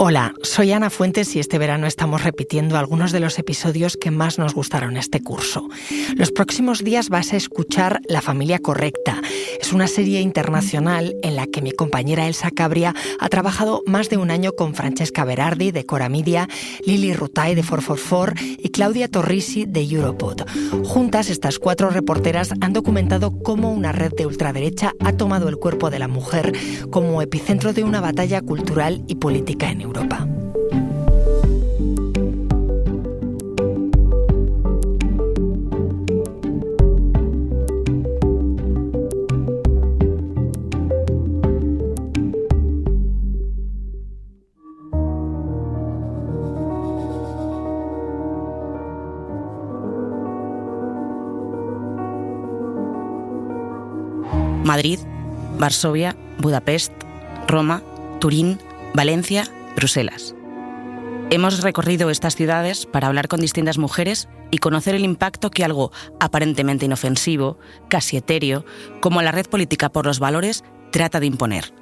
Hola, soy Ana Fuentes y este verano estamos repitiendo algunos de los episodios que más nos gustaron este curso. Los próximos días vas a escuchar La familia correcta. Es una serie internacional en la que mi compañera Elsa Cabria ha trabajado más de un año con Francesca Berardi de Cora Media, Lili Rutay de 444 y Claudia Torrisi de Europod. Juntas, estas 4 reporteras han documentado cómo una red de ultraderecha ha tomado el cuerpo de la mujer como epicentro de una batalla cultural y política en Europa. Madrid, Varsovia, Budapest, Roma, Turín, Valencia, Bruselas. Hemos recorrido estas ciudades para hablar con distintas mujeres y conocer el impacto que algo aparentemente inofensivo, casi etéreo, como la red política por los valores, trata de imponer.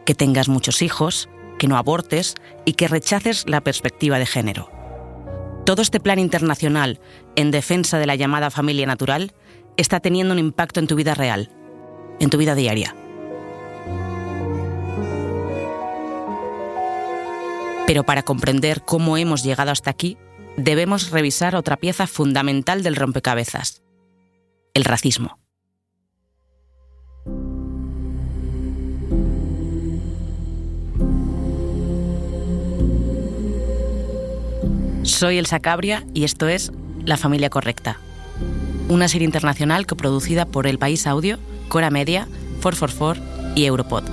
Que tengas muchos hijos, que no abortes y que rechaces la perspectiva de género. Todo este plan internacional en defensa de la llamada familia natural está teniendo un impacto en tu vida real, en tu vida diaria. Pero para comprender cómo hemos llegado hasta aquí, debemos revisar otra pieza fundamental del rompecabezas: el racismo. Soy Elsa Cabria y esto es La familia correcta, una serie internacional coproducida por El País Audio, Cora Media, 444 y Europod.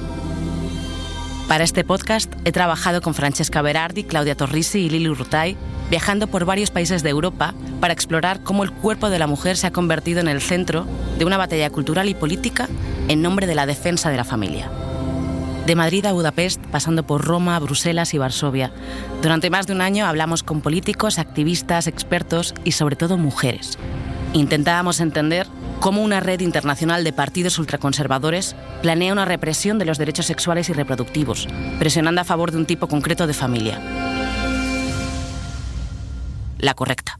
Para este podcast he trabajado con Francesca Berardi, Claudia Torrisi y Lili Rutay, viajando por varios países de Europa para explorar cómo el cuerpo de la mujer se ha convertido en el centro de una batalla cultural y política en nombre de la defensa de la familia. De Madrid a Budapest, pasando por Roma, Bruselas y Varsovia, durante más de un año hablamos con políticos, activistas, expertos y sobre todo mujeres. Intentábamos entender cómo una red internacional de partidos ultraconservadores planea una represión de los derechos sexuales y reproductivos, presionando a favor de un tipo concreto de familia: la correcta.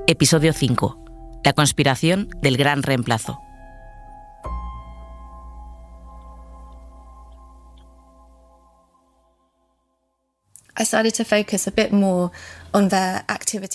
Episodio 5. La conspiración del gran reemplazo.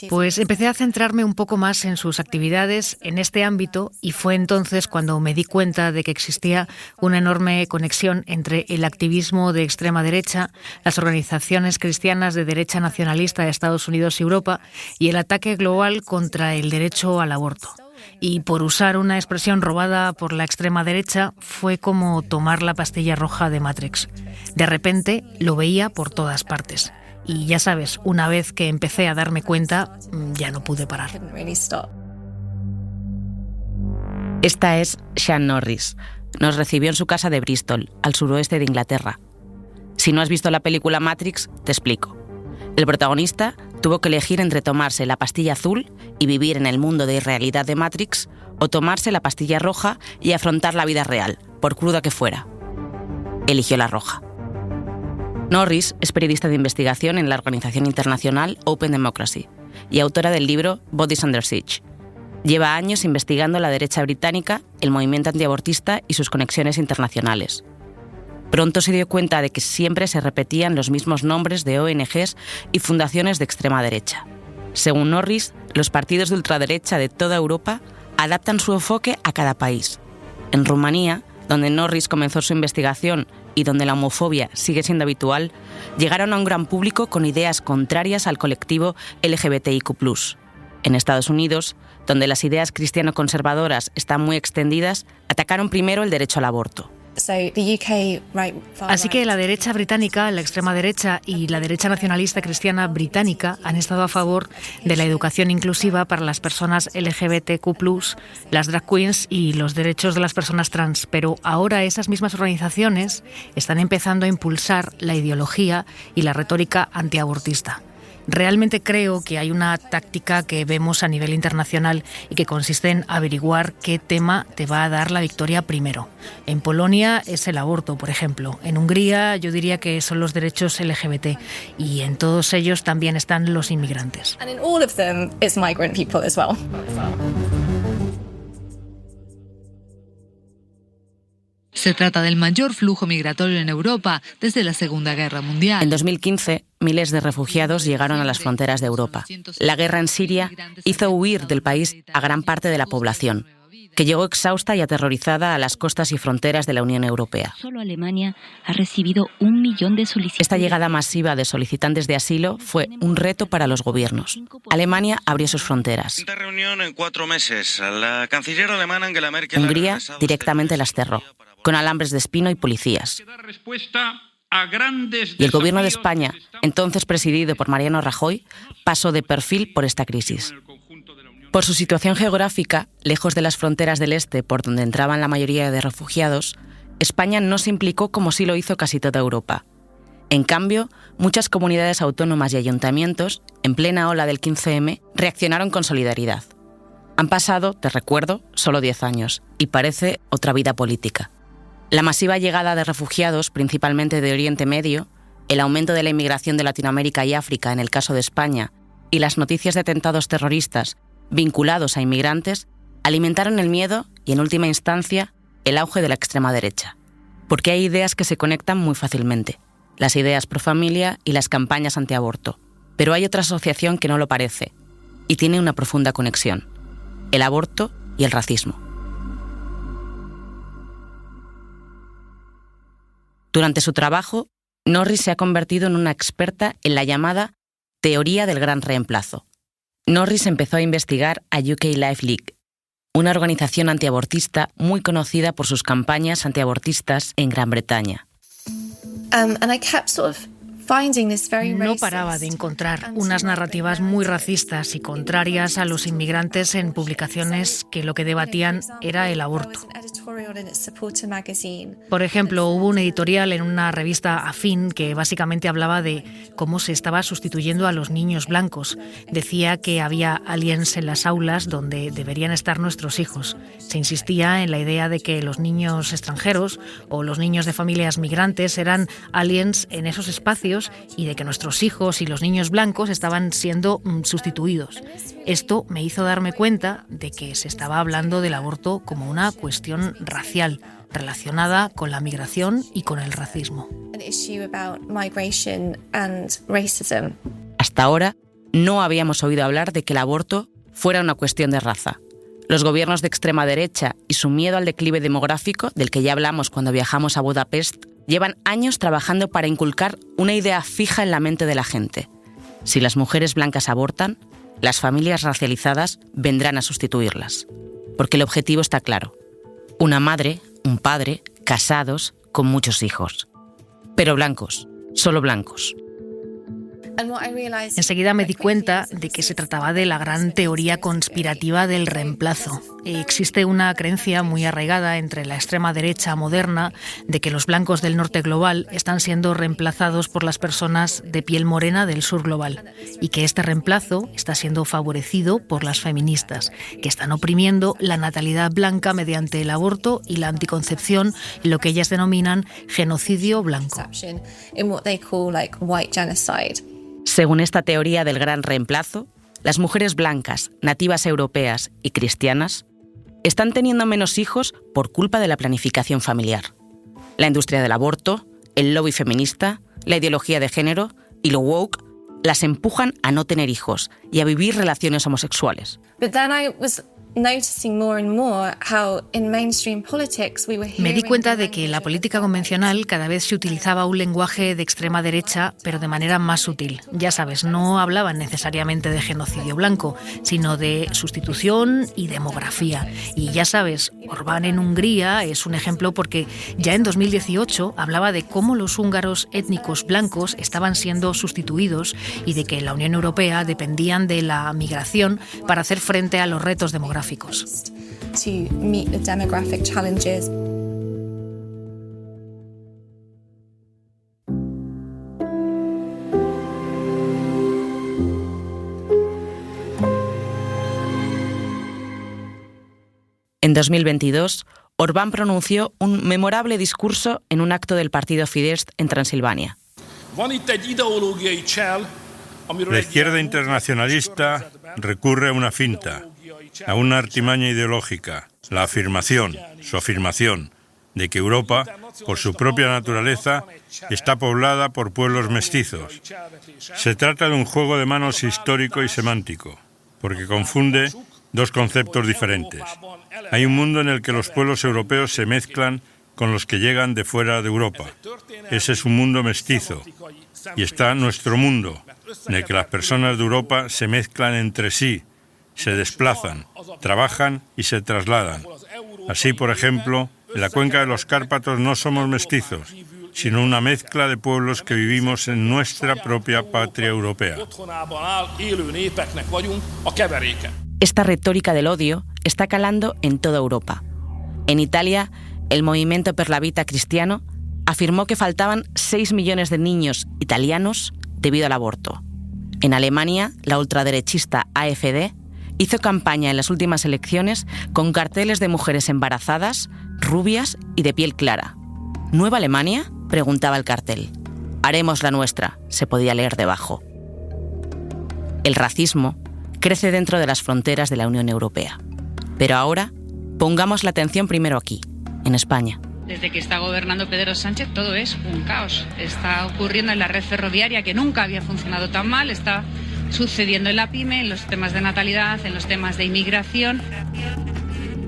Pues empecé a centrarme un poco más en sus actividades en este ámbito y fue entonces cuando me di cuenta de que existía una enorme conexión entre el activismo de extrema derecha, las organizaciones cristianas de derecha nacionalista de Estados Unidos y Europa y el ataque global contra el derecho al aborto. Y por usar una expresión robada por la extrema derecha, fue como tomar la pastilla roja de Matrix. De repente lo veía por todas partes. Y ya sabes, una vez que empecé a darme cuenta, ya no pude parar. Esta es Sian Norris. Nos recibió en su casa de Bristol, al suroeste de Inglaterra. Si no has visto la película Matrix, te explico. El protagonista tuvo que elegir entre tomarse la pastilla azul y vivir en el mundo de irrealidad de Matrix, o tomarse la pastilla roja y afrontar la vida real, por cruda que fuera. Eligió la roja. Norris es periodista de investigación en la organización internacional Open Democracy y autora del libro Bodies Under Siege. Lleva años investigando la derecha británica, el movimiento antiabortista y sus conexiones internacionales. Pronto se dio cuenta de que siempre se repetían los mismos nombres de ONGs y fundaciones de extrema derecha. Según Norris, los partidos de ultraderecha de toda Europa adaptan su enfoque a cada país. En Rumanía, donde Norris comenzó su investigación y donde la homofobia sigue siendo habitual, llegaron a un gran público con ideas contrarias al colectivo LGBTIQ+. En Estados Unidos, donde las ideas cristiano-conservadoras están muy extendidas, atacaron primero el derecho al aborto. Así que la derecha británica, la extrema derecha y la derecha nacionalista cristiana británica han estado a favor de la educación inclusiva para las personas LGBTQ+, las drag queens y los derechos de las personas trans. Pero ahora esas mismas organizaciones están empezando a impulsar la ideología y la retórica antiabortista. Realmente creo que hay una táctica que vemos a nivel internacional y que consiste en averiguar qué tema te va a dar la victoria primero. En Polonia es el aborto, por ejemplo. En Hungría yo diría que son los derechos LGBT y en todos ellos también están los inmigrantes. And in all of them is migrant people as well. Se trata del mayor flujo migratorio en Europa desde la Segunda Guerra Mundial. En 2015, miles de refugiados llegaron a las fronteras de Europa. La guerra en Siria hizo huir del país a gran parte de la población, que llegó exhausta y aterrorizada a las costas y fronteras de la Unión Europea. Solo Alemania ha recibido 1 millón de solicitudes. Esta llegada masiva de solicitantes de asilo fue un reto para los gobiernos. Alemania abrió sus fronteras. Esta reunión en 4 meses. La canciller alemana Angela Merkel Hungría directamente las cerró, con alambres de espino y policías. Y el gobierno de España, entonces presidido por Mariano Rajoy, pasó de perfil por esta crisis. Por su situación geográfica, lejos de las fronteras del este por donde entraban la mayoría de refugiados, España no se implicó como sí lo hizo casi toda Europa. En cambio, muchas comunidades autónomas y ayuntamientos, en plena ola del 15M, reaccionaron con solidaridad. Han pasado, te recuerdo, solo 10 años, y parece otra vida política. La masiva llegada de refugiados, principalmente de Oriente Medio, el aumento de la inmigración de Latinoamérica y África en el caso de España, y las noticias de atentados terroristas vinculados a inmigrantes, alimentaron el miedo y, en última instancia, el auge de la extrema derecha. Porque hay ideas que se conectan muy fácilmente, las ideas pro familia y las campañas antiaborto. Pero hay otra asociación que no lo parece, y tiene una profunda conexión: el aborto y el racismo. Durante su trabajo, Norris se ha convertido en una experta en la llamada teoría del gran reemplazo. Norris empezó a investigar a UK Life League, una organización antiabortista muy conocida por sus campañas antiabortistas en Gran Bretaña. No paraba de encontrar unas narrativas muy racistas y contrarias a los inmigrantes en publicaciones que lo que debatían era el aborto. Por ejemplo, hubo un editorial en una revista afín que básicamente hablaba de cómo se estaba sustituyendo a los niños blancos. Decía que había aliens en las aulas donde deberían estar nuestros hijos. Se insistía en la idea de que los niños extranjeros o los niños de familias migrantes eran aliens en esos espacios y de que nuestros hijos y los niños blancos estaban siendo sustituidos. Esto me hizo darme cuenta de que se estaba hablando del aborto como una cuestión racial, relacionada con la migración y con el racismo. Hasta ahora, no habíamos oído hablar de que el aborto fuera una cuestión de raza. Los gobiernos de extrema derecha y su miedo al declive demográfico, del que ya hablamos cuando viajamos a Budapest, llevan años trabajando para inculcar una idea fija en la mente de la gente. Si las mujeres blancas abortan, las familias racializadas vendrán a sustituirlas. Porque el objetivo está claro: una madre, un padre, casados, con muchos hijos. Pero blancos, solo blancos. Enseguida me di cuenta de que se trataba de la gran teoría conspirativa del reemplazo. Existe una creencia muy arraigada entre la extrema derecha moderna de que los blancos del norte global están siendo reemplazados por las personas de piel morena del sur global y que este reemplazo está siendo favorecido por las feministas, que están oprimiendo la natalidad blanca mediante el aborto y la anticoncepción, lo que ellas denominan genocidio blanco. Según esta teoría del gran reemplazo, las mujeres blancas, nativas europeas y cristianas están teniendo menos hijos por culpa de la planificación familiar. La industria del aborto, el lobby feminista, la ideología de género y lo woke las empujan a no tener hijos y a vivir relaciones homosexuales. Me di cuenta de que en la política convencional cada vez se utilizaba un lenguaje de extrema derecha, pero de manera más sutil. Ya sabes, no hablaban necesariamente de genocidio blanco, sino de sustitución y demografía. Y ya sabes, Orbán en Hungría es un ejemplo porque ya en 2018 hablaba de cómo los húngaros étnicos blancos estaban siendo sustituidos y de que la Unión Europea dependían de la migración para hacer frente a los retos demográficos. En 2022, Orbán pronunció un memorable discurso en un acto del partido Fidesz en Transilvania. La izquierda internacionalista recurre a una finta, a una artimaña ideológica, la afirmación, su afirmación, de que Europa, por su propia naturaleza, está poblada por pueblos mestizos. Se trata de un juego de manos histórico y semántico, porque confunde dos conceptos diferentes. Hay un mundo en el que los pueblos europeos se mezclan con los que llegan de fuera de Europa. Ese es un mundo mestizo. Y está nuestro mundo, en el que las personas de Europa se mezclan entre sí, se desplazan, trabajan y se trasladan. Así, por ejemplo, en la cuenca de los Cárpatos no somos mestizos, sino una mezcla de pueblos que vivimos en nuestra propia patria europea. Esta retórica del odio está calando en toda Europa. En Italia, el movimiento per la vita cristiano afirmó que faltaban 6 millones de niños italianos debido al aborto. En Alemania, la ultraderechista AfD hizo campaña en las últimas elecciones con carteles de mujeres embarazadas, rubias y de piel clara. ¿Nueva Alemania?, preguntaba el cartel. Haremos la nuestra, se podía leer debajo. El racismo crece dentro de las fronteras de la Unión Europea. Pero ahora, pongamos la atención primero aquí, en España. Desde que está gobernando Pedro Sánchez todo es un caos. Está ocurriendo en la red ferroviaria, que nunca había funcionado tan mal, está sucediendo en la PYME, en los temas de natalidad, en los temas de inmigración.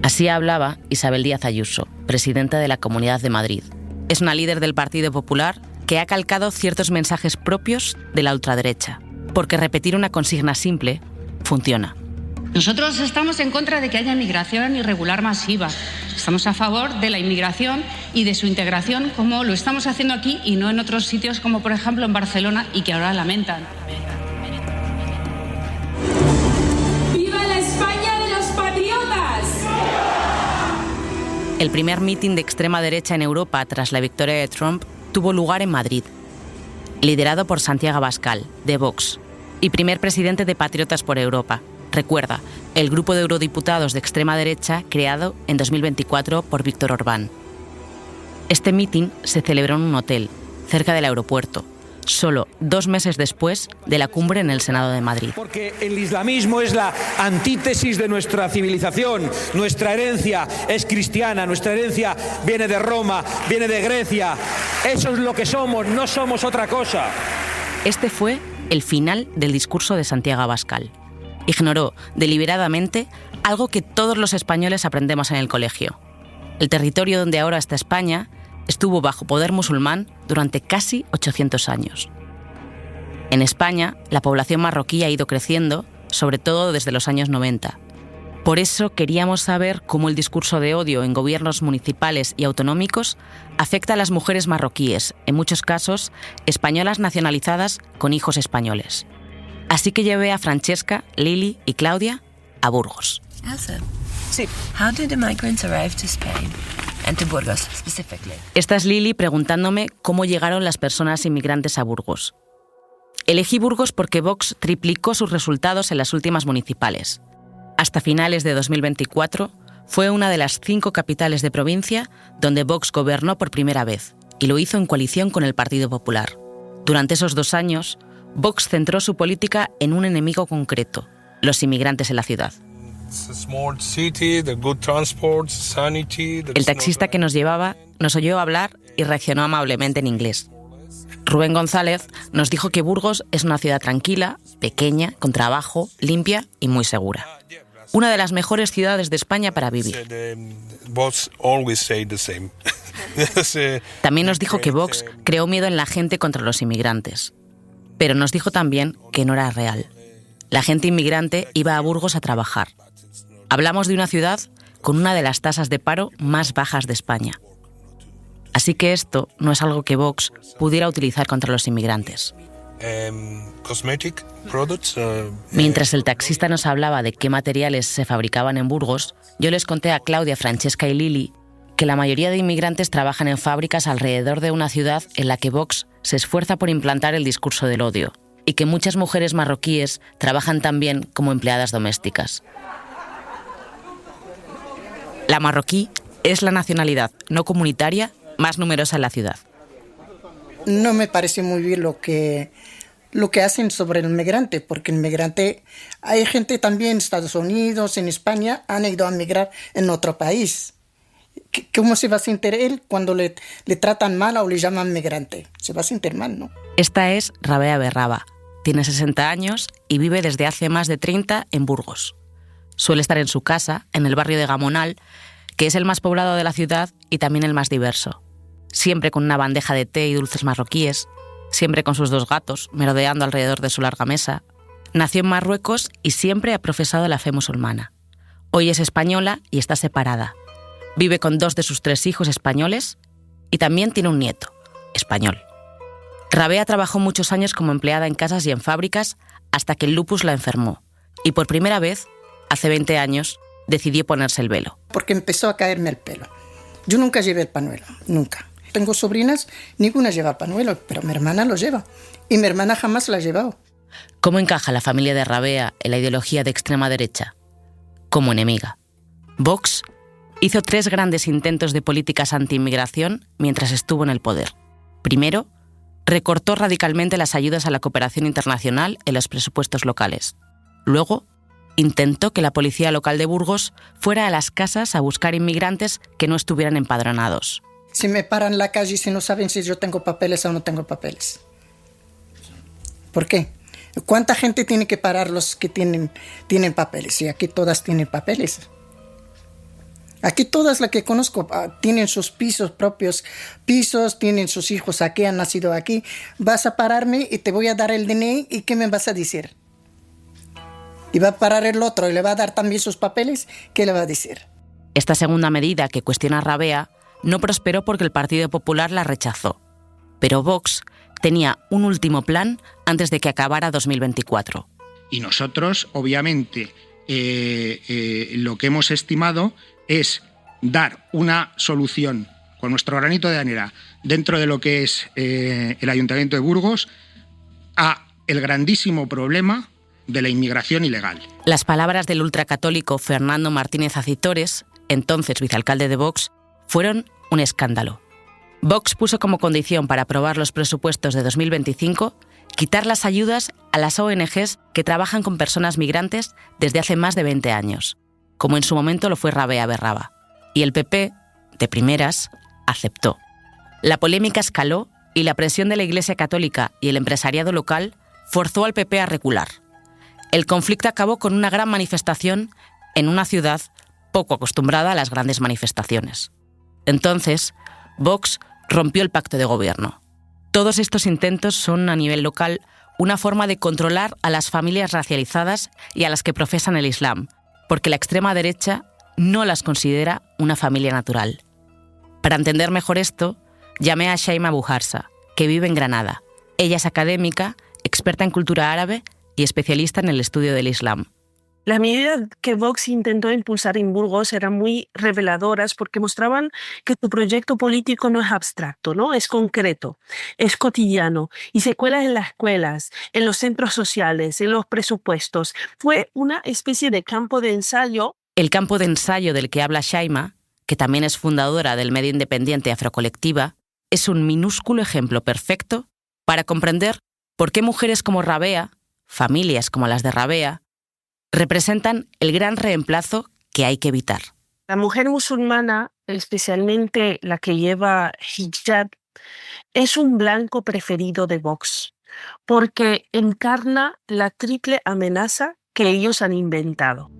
Así hablaba Isabel Díaz Ayuso, presidenta de la Comunidad de Madrid. Es una líder del Partido Popular que ha calcado ciertos mensajes propios de la ultraderecha, porque repetir una consigna simple funciona. Nosotros estamos en contra de que haya inmigración irregular masiva. Estamos a favor de la inmigración y de su integración, como lo estamos haciendo aquí y no en otros sitios, como por ejemplo en Barcelona, y que ahora lamentan. ¡Viva la España de los patriotas! El primer mitin de extrema derecha en Europa tras la victoria de Trump tuvo lugar en Madrid, liderado por Santiago Abascal, de Vox, y primer presidente de Patriotas por Europa. Recuerda, el grupo de eurodiputados de extrema derecha creado en 2024 por Víctor Orbán. Este mitin se celebró en un hotel, cerca del aeropuerto, solo 2 meses después de la cumbre en el Senado de Madrid. Porque el islamismo es la antítesis de nuestra civilización, nuestra herencia es cristiana, nuestra herencia viene de Roma, viene de Grecia, eso es lo que somos, no somos otra cosa. Este fue el final del discurso de Santiago Abascal. Ignoró deliberadamente algo que todos los españoles aprendemos en el colegio. El territorio donde ahora está España estuvo bajo poder musulmán durante casi 800 años. En España, la población marroquí ha ido creciendo, sobre todo desde los años 90. Por eso queríamos saber cómo el discurso de odio en gobiernos municipales y autonómicos afecta a las mujeres marroquíes, en muchos casos españolas nacionalizadas con hijos españoles. Así que llevé a Francesca, Lili y Claudia a Burgos. Sí. How did the migrants arrive to Spain and to Burgos specifically? Esta es Lili preguntándome cómo llegaron las personas inmigrantes a Burgos. Elegí Burgos porque Vox triplicó sus resultados en las últimas municipales. Hasta finales de 2024 fue una de las 5 capitales de provincia donde Vox gobernó por primera vez, y lo hizo en coalición con el Partido Popular. Durante esos 2 años, Vox centró su política en un enemigo concreto, los inmigrantes en la ciudad. El taxista que nos llevaba nos oyó hablar y reaccionó amablemente en inglés. Rubén González nos dijo que Burgos es una ciudad tranquila, pequeña, con trabajo, limpia y muy segura. Una de las mejores ciudades de España para vivir. También nos dijo que Vox creó miedo en la gente contra los inmigrantes. Pero nos dijo también que no era real. La gente inmigrante iba a Burgos a trabajar. Hablamos de una ciudad con una de las tasas de paro más bajas de España. Así que esto no es algo que Vox pudiera utilizar contra los inmigrantes. Mientras el taxista nos hablaba de qué materiales se fabricaban en Burgos, yo les conté a Claudia, Francesca y Lili que la mayoría de inmigrantes trabajan en fábricas alrededor de una ciudad en la que Vox se esfuerza por implantar el discurso del odio, y que muchas mujeres marroquíes trabajan también como empleadas domésticas. La marroquí es la nacionalidad no comunitaria más numerosa en la ciudad. No me parece muy bien lo que hacen sobre el migrante, porque el migrante, hay gente también en Estados Unidos, en España, han ido a migrar en otro país. ¿Cómo se va a sentir él cuando le tratan mal o le llaman migrante? Se va a sentir mal, ¿no? Esta es Rabea Berraba. Tiene 60 años y vive desde hace más de 30 en Burgos. Suele estar en su casa, en el barrio de Gamonal, que es el más poblado de la ciudad y también el más diverso. Siempre con una bandeja de té y dulces marroquíes, siempre con sus 2 gatos, merodeando alrededor de su larga mesa. Nació en Marruecos y siempre ha profesado la fe musulmana. Hoy es española y está separada. Vive con 2 de sus 3 hijos españoles y también tiene un nieto, español. Rabea trabajó muchos años como empleada en casas y en fábricas hasta que el lupus la enfermó. Y por primera vez, hace 20 años, decidió ponerse el velo. Porque empezó a caerme el pelo. Yo nunca llevé el pañuelo, nunca. Tengo sobrinas, ninguna lleva pañuelo, pero mi hermana lo lleva. Y mi hermana jamás lo ha llevado. ¿Cómo encaja la familia de Rabea en la ideología de extrema derecha? Como enemiga. Vox hizo 3 grandes intentos de políticas anti-inmigración mientras estuvo en el poder. Primero, recortó radicalmente las ayudas a la cooperación internacional en los presupuestos locales. Luego, intentó que la policía local de Burgos fuera a las casas a buscar inmigrantes que no estuvieran empadronados. Si me paran en la calle y no saben si yo tengo papeles o no tengo papeles. ¿Por qué? ¿Cuánta gente tiene que parar los que tienen papeles? Y aquí todas tienen papeles. Aquí todas las que conozco tienen sus propios pisos, tienen sus hijos aquí, han nacido aquí. Vas a pararme y te voy a dar el DNI y ¿qué me vas a decir? Y va a parar el otro y le va a dar también sus papeles, ¿qué le va a decir? Esta segunda medida que cuestiona Rabea no prosperó porque el Partido Popular la rechazó. Pero Vox tenía un último plan antes de que acabara 2024. Y nosotros, obviamente, lo que hemos estimado es dar una solución con nuestro granito de arena dentro de lo que es el Ayuntamiento de Burgos a el grandísimo problema de la inmigración ilegal. Las palabras del ultracatólico Fernando Martínez Acitores, entonces vicealcalde de Vox, fueron un escándalo. Vox puso como condición para aprobar los presupuestos de 2025 quitar las ayudas a las ONGs que trabajan con personas migrantes desde hace más de 20 años, como en su momento lo fue Rabea Berraba. Y el PP, de primeras, aceptó. La polémica escaló y la presión de la Iglesia Católica y el empresariado local forzó al PP a recular. El conflicto acabó con una gran manifestación en una ciudad poco acostumbrada a las grandes manifestaciones. Entonces, Vox rompió el pacto de gobierno. Todos estos intentos son, a nivel local, una forma de controlar a las familias racializadas y a las que profesan el Islam, porque la extrema derecha no las considera una familia natural. Para entender mejor esto, llamé a Shaima Bujarsa, que vive en Granada. Ella es académica, experta en cultura árabe y especialista en el estudio del Islam. Las medidas que Vox intentó impulsar en Burgos eran muy reveladoras porque mostraban que tu proyecto político no es abstracto, ¿no? Es concreto, es cotidiano y se cuela en las escuelas, en los centros sociales, en los presupuestos. Fue una especie de campo de ensayo. El campo de ensayo del que habla Shaima, que también es fundadora del medio independiente Afrocolectiva, es un minúsculo ejemplo perfecto para comprender por qué mujeres como Rabea, familias como las de Rabea, representan el gran reemplazo que hay que evitar. La mujer musulmana, especialmente la que lleva hijab, es un blanco preferido de Vox, porque encarna la triple amenaza que ellos han inventado,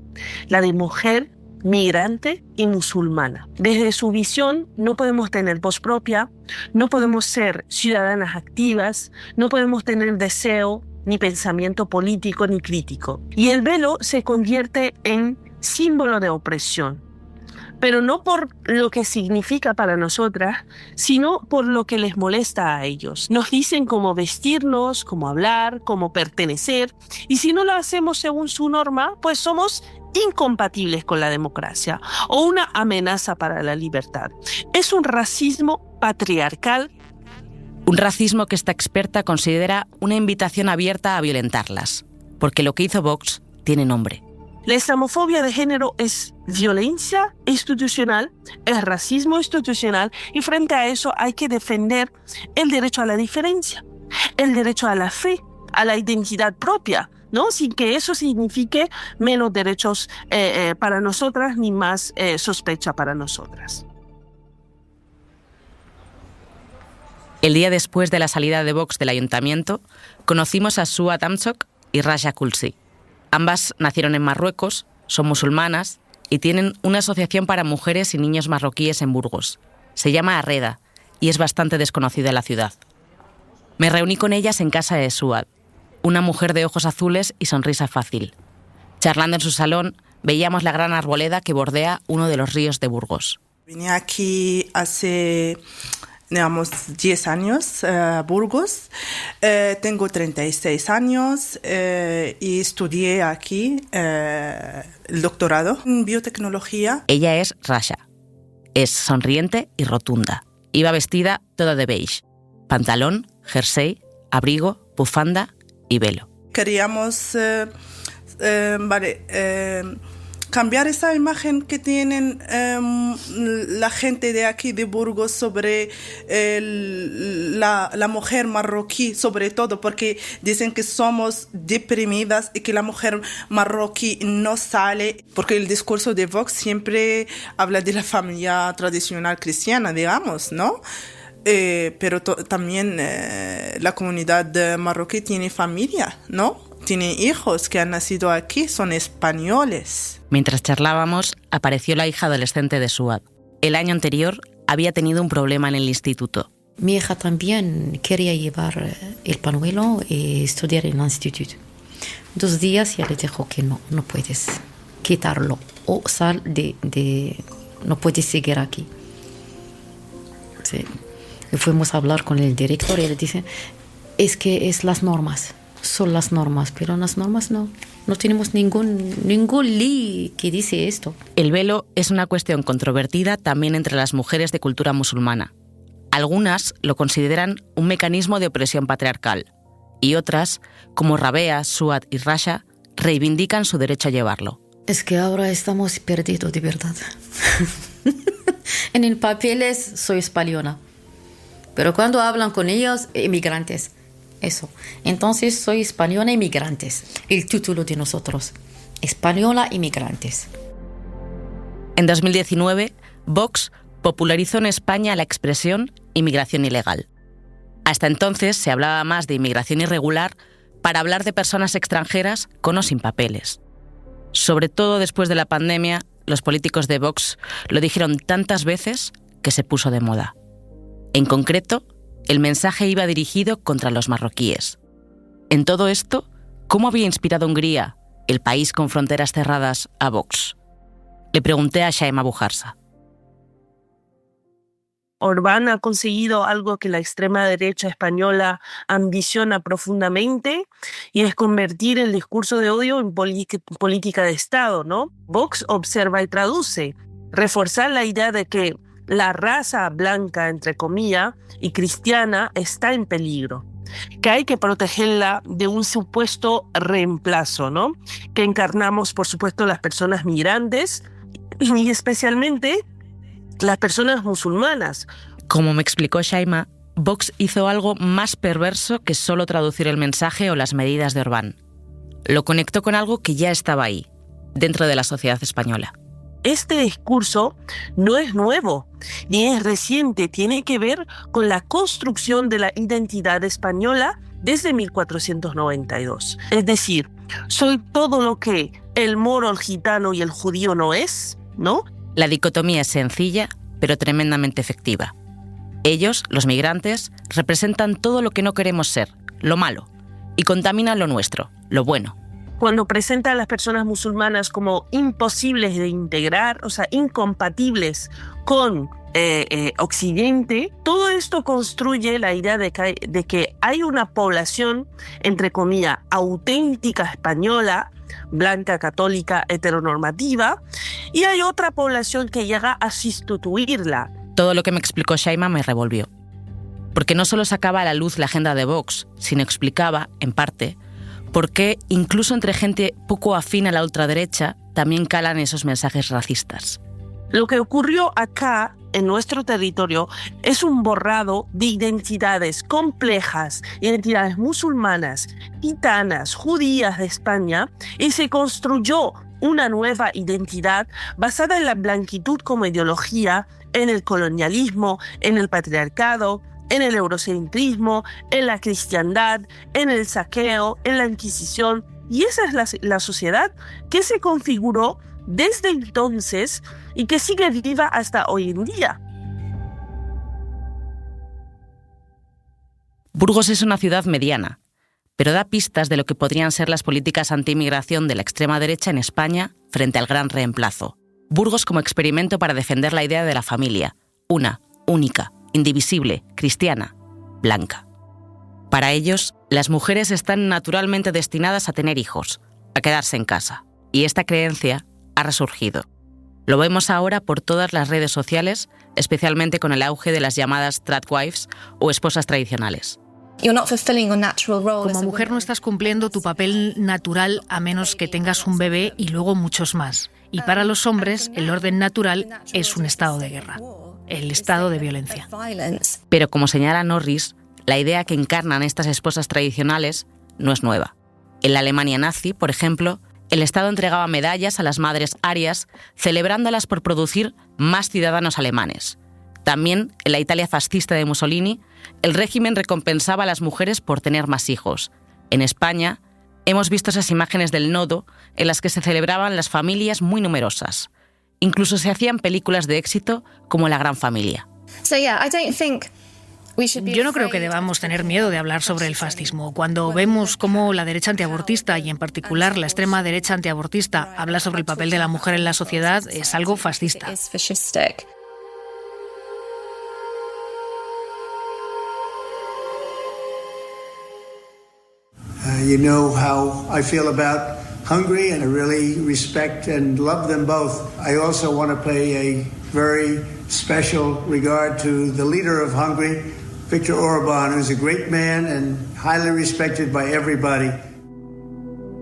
la de mujer, migrante y musulmana. Desde su visión no podemos tener voz propia, no podemos ser ciudadanas activas, no podemos tener deseo ni pensamiento político ni crítico. Y el velo se convierte en símbolo de opresión, pero no por lo que significa para nosotras, sino por lo que les molesta a ellos. Nos dicen cómo vestirnos, cómo hablar, cómo pertenecer, y si no lo hacemos según su norma, pues somos incompatibles con la democracia o una amenaza para la libertad. Es un racismo patriarcal. Un racismo que esta experta considera una invitación abierta a violentarlas, porque lo que hizo Vox tiene nombre. La islamofobia de género es violencia institucional, es racismo institucional, y frente a eso hay que defender el derecho a la diferencia, el derecho a la fe, a la identidad propia, ¿no? Sin que eso signifique menos derechos para nosotras ni más sospecha para nosotras. El día después de la salida de Vox del ayuntamiento, conocimos a Suad Amchok y Rasha Kulsi. Ambas nacieron en Marruecos, son musulmanas y tienen una asociación para mujeres y niños marroquíes en Burgos. Se llama Arreda y es bastante desconocida en la ciudad. Me reuní con ellas en casa de Suad, una mujer de ojos azules y sonrisa fácil. Charlando en su salón, veíamos la gran arboleda que bordea uno de los ríos de Burgos. Vine aquí hace, digamos, 10 años a Burgos. Tengo 36 años y estudié aquí el doctorado en biotecnología. Ella es Rasha. Es sonriente y rotunda. Iba vestida toda de beige. Pantalón, jersey, abrigo, bufanda y velo. Queríamos cambiar esa imagen que tienen la gente de aquí de Burgos sobre la mujer marroquí, sobre todo porque dicen que somos deprimidas y que la mujer marroquí no sale, porque el discurso de Vox siempre habla de la familia tradicional cristiana, digamos, ¿no? Pero también la comunidad marroquí tiene familia, ¿no? Tiene hijos que han nacido aquí, son españoles. Mientras charlábamos, apareció la hija adolescente de Suad. El año anterior había tenido un problema en el instituto. Mi hija también quería llevar el pañuelo y estudiar en el instituto. 2 días ya le dijo que no puedes quitarlo o sal no puedes seguir aquí. Sí. Y fuimos a hablar con el director y él dice, es que es las normas, son las normas, pero las normas no tenemos ningún ley que dice esto. El velo es una cuestión controvertida también entre las mujeres de cultura musulmana. Algunas lo consideran un mecanismo de opresión patriarcal y otras, como Rabea, Suad y Rasha, reivindican su derecho a llevarlo. Es que ahora estamos perdidos, de verdad. En el papeles soy española. Pero cuando hablan con ellos, inmigrantes, eso. Entonces soy española inmigrantes, el título de nosotros, española inmigrantes. En 2019, Vox popularizó en España la expresión inmigración ilegal. Hasta entonces se hablaba más de inmigración irregular para hablar de personas extranjeras con o sin papeles. Sobre todo después de la pandemia, los políticos de Vox lo dijeron tantas veces que se puso de moda. En concreto, el mensaje iba dirigido contra los marroquíes. En todo esto, ¿cómo había inspirado Hungría, el país con fronteras cerradas, a Vox? Le pregunté a Shaima Bujarsa. Orbán ha conseguido algo que la extrema derecha española ambiciona profundamente y es convertir el discurso de odio en política de Estado, ¿no? Vox observa y traduce, reforzar la idea de que la raza blanca, entre comillas, y cristiana está en peligro, que hay que protegerla de un supuesto reemplazo, ¿no? Que encarnamos, por supuesto, las personas migrantes y especialmente las personas musulmanas. Como me explicó Shaima, Vox hizo algo más perverso que solo traducir el mensaje o las medidas de Orbán. Lo conectó con algo que ya estaba ahí, dentro de la sociedad española. Este discurso no es nuevo, ni es reciente, tiene que ver con la construcción de la identidad española desde 1492. Es decir, soy todo lo que el moro, el gitano y el judío no es, ¿no? La dicotomía es sencilla, pero tremendamente efectiva. Ellos, los migrantes, representan todo lo que no queremos ser, lo malo, y contaminan lo nuestro, lo bueno. Cuando presenta a las personas musulmanas como imposibles de integrar, o sea, incompatibles con Occidente, todo esto construye la idea de que hay una población, entre comillas, auténtica española, blanca, católica, heteronormativa, y hay otra población que llega a sustituirla. Todo lo que me explicó Shaima me revolvió. Porque no solo sacaba a la luz la agenda de Vox, sino explicaba, en parte, por qué, incluso entre gente poco afín a la ultraderecha, también calan esos mensajes racistas. Lo que ocurrió acá, en nuestro territorio, es un borrado de identidades complejas, identidades musulmanas, gitanas, judías de España, y se construyó una nueva identidad basada en la blanquitud como ideología, en el colonialismo, en el patriarcado, en el eurocentrismo, en la cristiandad, en el saqueo, en la Inquisición. Y esa es la sociedad que se configuró desde entonces y que sigue viva hasta hoy en día. Burgos es una ciudad mediana, pero da pistas de lo que podrían ser las políticas anti-inmigración de la extrema derecha en España frente al gran reemplazo. Burgos como experimento para defender la idea de la familia, una, única, indivisible, cristiana, blanca. Para ellos, las mujeres están naturalmente destinadas a tener hijos, a quedarse en casa. Y esta creencia ha resurgido. Lo vemos ahora por todas las redes sociales, especialmente con el auge de las llamadas tradwives o esposas tradicionales. Como mujer no estás cumpliendo tu papel natural a menos que tengas un bebé y luego muchos más. Y para los hombres, el orden natural es un estado de guerra, el estado de violencia. Pero como señala Norris, la idea que encarnan estas esposas tradicionales no es nueva. En la Alemania nazi, por ejemplo, el Estado entregaba medallas a las madres arias, celebrándolas por producir más ciudadanos alemanes. También, en la Italia fascista de Mussolini, el régimen recompensaba a las mujeres por tener más hijos. En España, hemos visto esas imágenes del nodo en las que se celebraban las familias muy numerosas. Incluso se hacían películas de éxito como La Gran Familia. Yo no creo que debamos tener miedo de hablar sobre el fascismo. Cuando vemos cómo la derecha antiabortista, y en particular la extrema derecha antiabortista, habla sobre el papel de la mujer en la sociedad, es algo fascista. You know how I feel about Hungary, and I really respect and love them both. I also want to pay a very special regard to the leader of Hungary, Viktor Orbán, who's a great man and highly respected by everybody.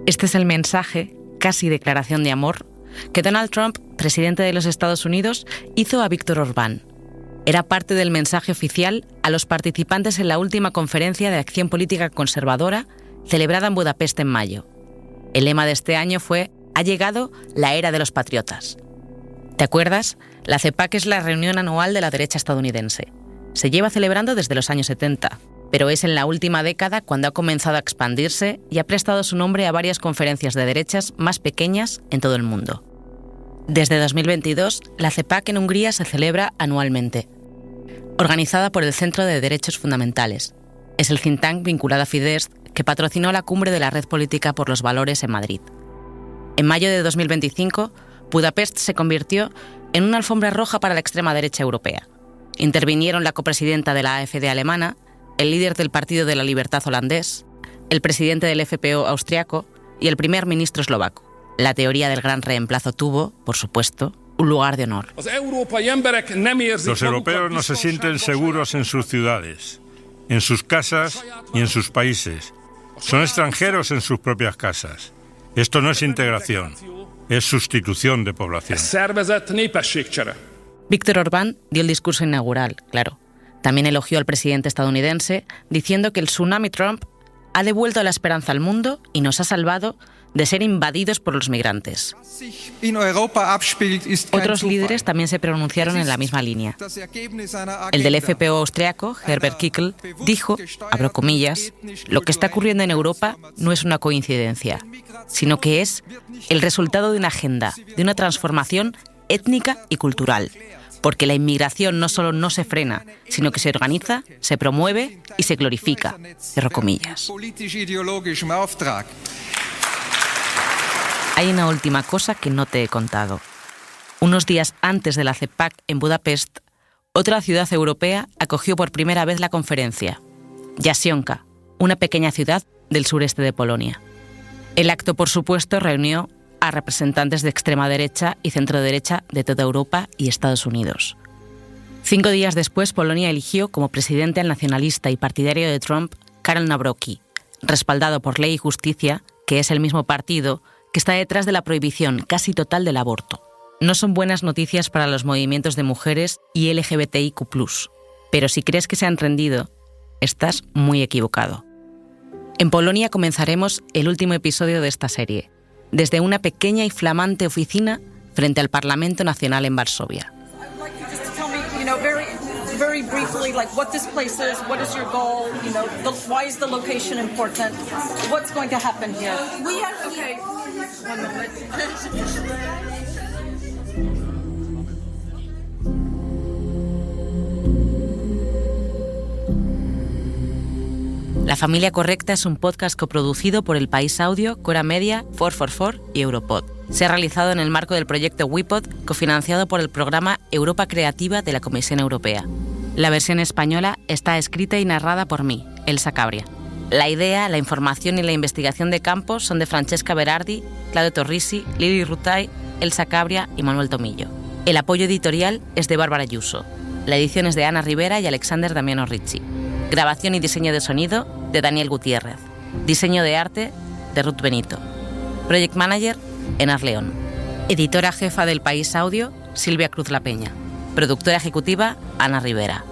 Este es el mensaje, casi declaración de amor, que Donald Trump, presidente de los Estados Unidos, hizo a Viktor Orbán. Era parte del mensaje oficial a los participantes en la última conferencia de acción política conservadora celebrada en Budapest en mayo. El lema de este año fue «Ha llegado la era de los patriotas». ¿Te acuerdas? La CEPAC es la reunión anual de la derecha estadounidense. Se lleva celebrando desde los años 70, pero es en la última década cuando ha comenzado a expandirse y ha prestado su nombre a varias conferencias de derechas más pequeñas en todo el mundo. Desde 2022, la CEPAC en Hungría se celebra anualmente. Organizada por el Centro de Derechos Fundamentales. Es el think tank vinculado a Fidesz que patrocinó la cumbre de la Red Política por los Valores en Madrid. En mayo de 2025, Budapest se convirtió en una alfombra roja para la extrema derecha europea. Intervinieron la copresidenta de la AfD alemana, el líder del Partido de la Libertad holandés, el presidente del FPÖ austriaco y el primer ministro eslovaco. La teoría del gran reemplazo tuvo, por supuesto, un lugar de honor. Los europeos no se sienten seguros en sus ciudades, en sus casas y en sus países. Son extranjeros en sus propias casas. Esto no es integración, es sustitución de población. Viktor Orbán dio el discurso inaugural, claro. También elogió al presidente estadounidense, diciendo que el tsunami Trump ha devuelto la esperanza al mundo y nos ha salvado de ser invadidos por los migrantes. Otros líderes también se pronunciaron en la misma línea. El del FPÖ austriaco, Herbert Kickl, dijo, abro comillas, lo que está ocurriendo en Europa no es una coincidencia, sino que es el resultado de una agenda, de una transformación étnica y cultural, porque la inmigración no solo no se frena, sino que se organiza, se promueve y se glorifica, cierro comillas. Hay una última cosa que no te he contado. Unos días antes de la CEPAC en Budapest, otra ciudad europea acogió por primera vez la conferencia, Jasionka, una pequeña ciudad del sureste de Polonia. El acto, por supuesto, reunió a representantes de extrema derecha y centroderecha de toda Europa y Estados Unidos. 5 días después, Polonia eligió como presidente al nacionalista y partidario de Trump, Karol Nawrocki, respaldado por Ley y Justicia, que es el mismo partido que está detrás de la prohibición casi total del aborto. No son buenas noticias para los movimientos de mujeres y LGBTIQ+, pero si crees que se han rendido, estás muy equivocado. En Polonia comenzaremos el último episodio de esta serie, desde una pequeña y flamante oficina frente al Parlamento Nacional en Varsovia. Very briefly, like what this place is, what is your goal, why is the location important, what's going to happen here? Okay. One moment. La Familia Correcta es un podcast coproducido por El País Audio, Cora Media, 444 y Europod. Se ha realizado en el marco del proyecto WePod, cofinanciado por el programa Europa Creativa de la Comisión Europea. La versión española está escrita y narrada por mí, Elsa Cabria. La idea, la información y la investigación de campo son de Francesca Berardi, Claudio Torrisi, Lili Rutay, Elsa Cabria y Manuel Tomillo. El apoyo editorial es de Bárbara Ayuso. La edición es de Ana Rivera y Alexander Damiano Ricci. Grabación y diseño de sonido de Daniel Gutiérrez. Diseño de arte de Ruth Benito. Project Manager, Enar León. Editora jefa del País Audio, Silvia Cruz La Peña. Productora ejecutiva, Ana Rivera.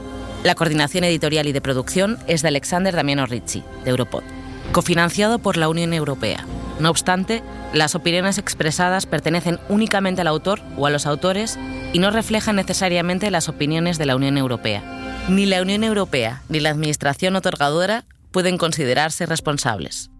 La coordinación editorial y de producción es de Alexander Damiano Ricci, de Europod. Cofinanciado por la Unión Europea. No obstante, las opiniones expresadas pertenecen únicamente al autor o a los autores y no reflejan necesariamente las opiniones de la Unión Europea. Ni la Unión Europea ni la Administración otorgadora pueden considerarse responsables.